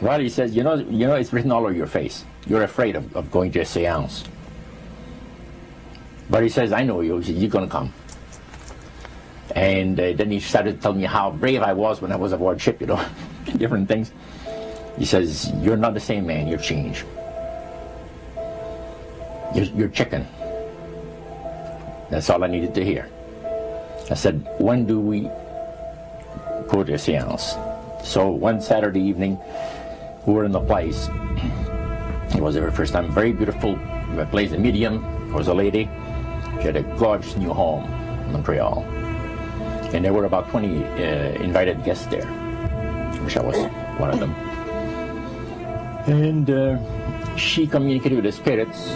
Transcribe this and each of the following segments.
Well, he says, you know, it's written all over your face. You're afraid of going to a seance. But he says, I know you. He says, you're going to come. And then he started to tell me how brave I was when I was aboard ship, you know, different things. He says, you're not the same man, you're changed. You're chicken. That's all I needed to hear. I said, when do we go to a seance? So one Saturday evening, we were in the place. It was the first time. Very beautiful place. The medium was a lady. She had a gorgeous new home in Montreal. And there were about 20 invited guests there, which I was one of them. And she communicated with the spirits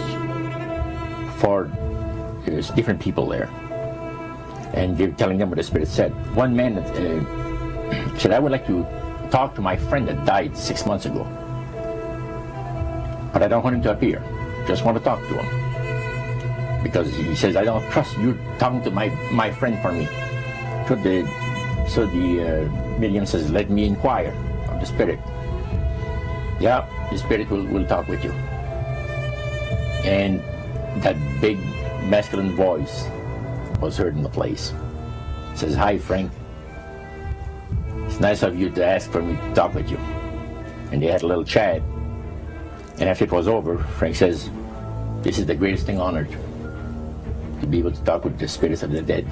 for different people there. And they were telling them what the spirit said. One man said, I would like to talk to my friend that died 6 months ago. But I don't want him to appear. Just want to talk to him. Because he says, I don't trust you talking to my friend for me. So the medium says, let me inquire of the spirit. Yeah, the spirit will talk with you. And that big masculine voice was heard in the place. It says, hi Frank. It's nice of you to ask for me to talk with you. And they had a little chat. And after it was over, Frank says, this is the greatest thing on earth, to be able to talk with the spirits of the dead.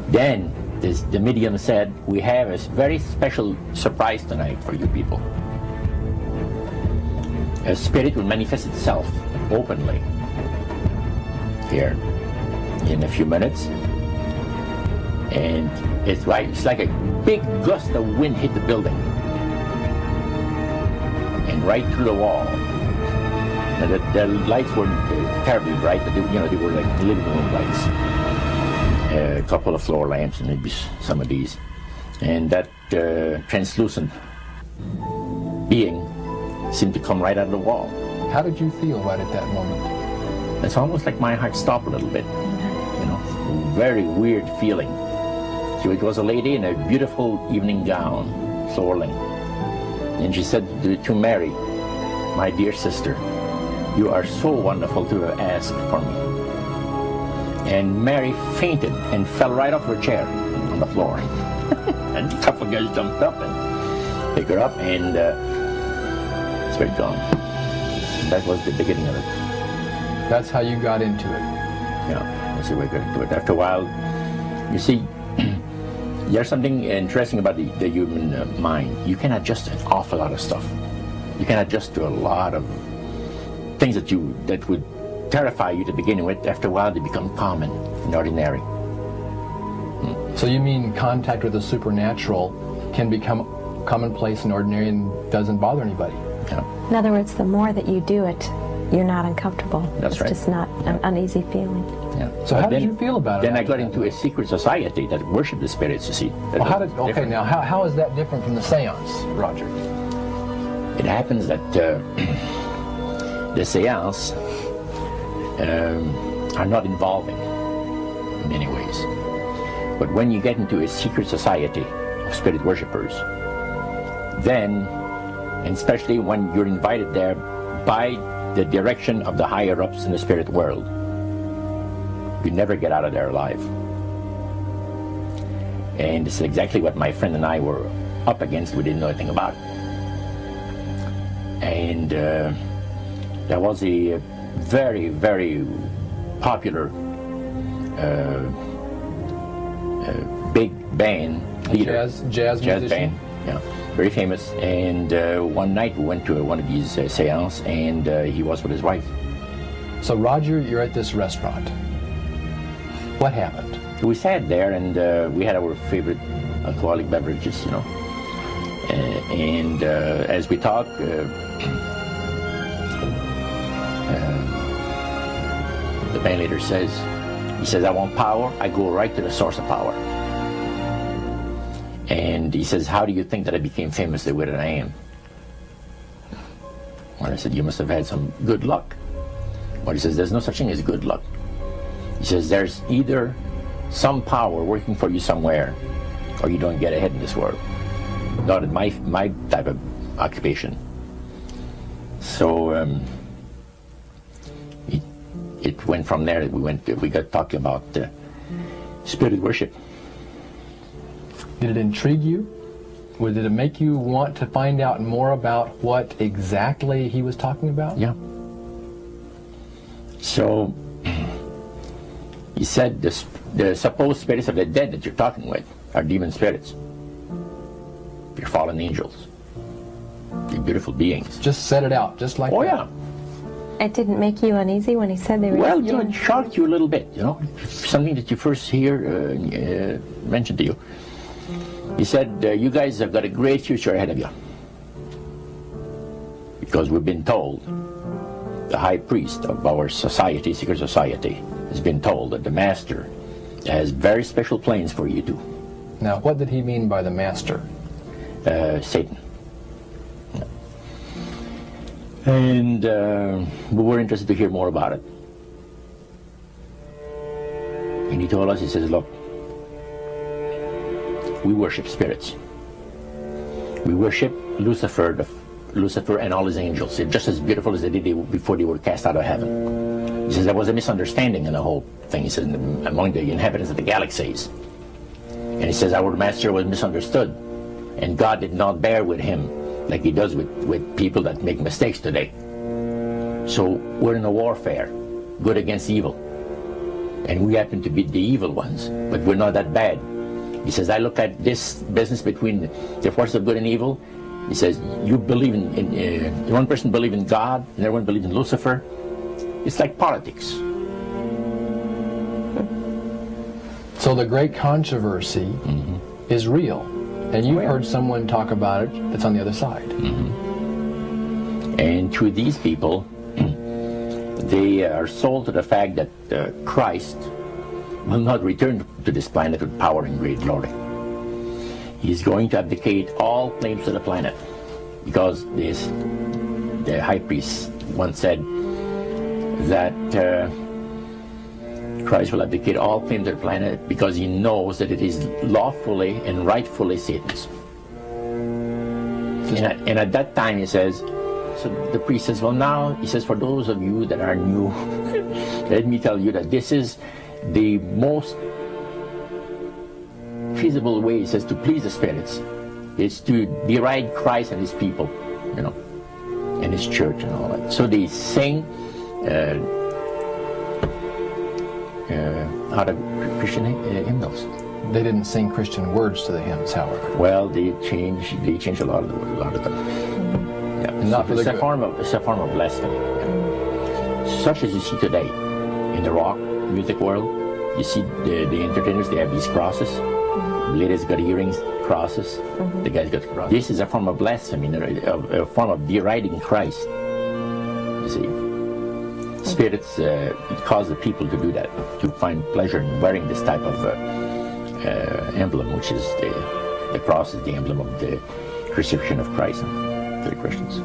Then the medium said, we have a very special surprise tonight for you people. A spirit will manifest itself openly here in a few minutes. And it's like a big gust of wind hit the building. And right through the wall. Now the lights were terribly bright, but they were like living room lights. A couple of floor lamps and maybe some of these. And that translucent being seemed to come right out of the wall. How did you feel right at that moment? It's almost like my heart stopped a little bit. You know, very weird feeling. So it was a lady in a beautiful evening gown, floorling. And she said to Mary, my dear sister, you are so wonderful to have asked for me. And Mary fainted and fell right off her chair on the floor. And a couple of guys jumped up and picked her up, and spirit gone. And that was the beginning of it. That's how you got into it. Yeah, that's the way I got into it. After a while, you see, there's something interesting about the human mind. You can adjust an awful lot of stuff. You can adjust to a lot of things that would terrify you to begin with. After a while, they become common and ordinary. So you mean contact with the supernatural can become commonplace and ordinary and doesn't bother anybody? Yeah. In other words, the more that you do it, you're not uncomfortable. That's right. It's just not an uneasy feeling. Yeah. So how did you feel about it? Then I got into a secret society that worshiped the spirits, you see. Well, how is that different from the seance, Roger? It happens that the seance are not involving in many ways. But when you get into a secret society of spirit worshippers, then, and especially when you're invited there by the direction of the higher ups in the spirit world, you never get out of there alive. And this is exactly what my friend and I were up against. We didn't know anything about it. And there was a very, very popular big band leader. Jazz musician? Band, yeah, very famous. And one night we went to one of these seances, and he was with his wife. So Roger, you're at this restaurant. What happened? We sat there, and we had our favorite alcoholic beverages, you know. And as we talked, the band leader says, I want power. I go right to the source of power. And he says, how do you think that I became famous the way that I am? Well, I said, you must have had some good luck. Well, he says, there's no such thing as good luck. He says, there's either some power working for you somewhere, or you don't get ahead in this world. Not in my type of occupation. So it went from there. We got talking about spirit worship. Did it intrigue you? Or did it make you want to find out more about what exactly he was talking about? Yeah. So he said the supposed spirits of the dead that you're talking with are demon spirits. They're fallen angels. They're beautiful beings. Just set it out, just like that. Oh yeah. It didn't make you uneasy when he said they were Well, just it shocked you a little bit, something that you first hear mentioned to you. He said, you guys have got a great future ahead of you. Because we've been told, the high priest of our society, secret society, has been told that the master has very special plans for you too. Now, what did he mean by the master? Satan. And we were interested to hear more about it. And he told us, he says, look, we worship spirits. We worship Lucifer and all his angels. They're just as beautiful as they did before they were cast out of heaven. He says there was a misunderstanding in the whole thing. He says among the inhabitants of the galaxies. And he says our master was misunderstood. And God did not bear with him like he does with people that make mistakes today. So we're in a warfare, good against evil. And we happen to be the evil ones, but we're not that bad. He says, I look at this business between the forces of good and evil. He says, you believe in one person believes in God, and everyone believes in Lucifer. It's like politics. So the great controversy is real. And you've heard someone talk about it that's on the other side. And to these people, they are sold to the fact that Christ will not return to this planet with power and great glory. He's going to abdicate all claims to the planet, because the high priest once said that Christ will abdicate all claims to the planet because he knows that it is lawfully and rightfully Satan's. And at that time, he says, so the priest says, well now, he says, for those of you that are new, let me tell you that this is the most feasible way, he says, to please the spirits. It's to deride Christ and his people, and his church and all that. So they sing out of Christian hymnals. They didn't sing Christian words to the hymns, however. Well, they changed a lot of them. Yeah. And not for the good. It's a form of blasphemy. Such as you see today in the rock music world. You see the entertainers, they have these crosses. The ladies got earrings, crosses. The guys got crosses. This is a form of blasphemy, a form of deriding Christ. You see. Spirits cause the people to do that, to find pleasure in wearing this type of emblem, which is the cross is the emblem of the crucifixion of Christ to the Christians.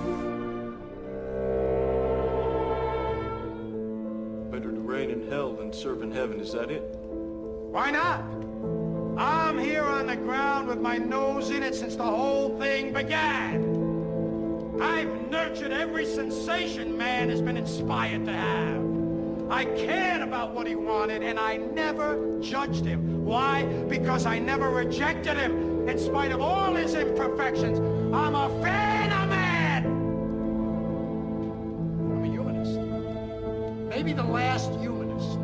Better to reign in hell than serve in heaven, is that it? Why not? I'm here on the ground with my nose in it since the whole thing began. I've nurtured every sensation man has been inspired to have. I cared about what he wanted, and I never judged him. Why? Because I never rejected him. In spite of all his imperfections, I'm a fan of man. I'm a humanist. Maybe the last humanist.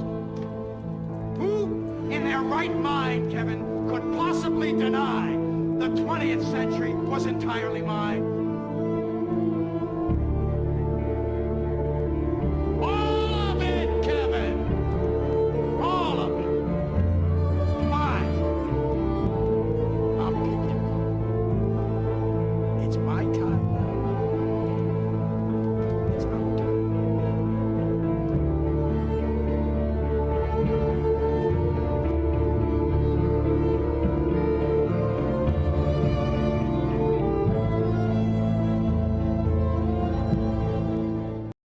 Who in their right mind, Kevin, could possibly deny the 20th century was entirely mine?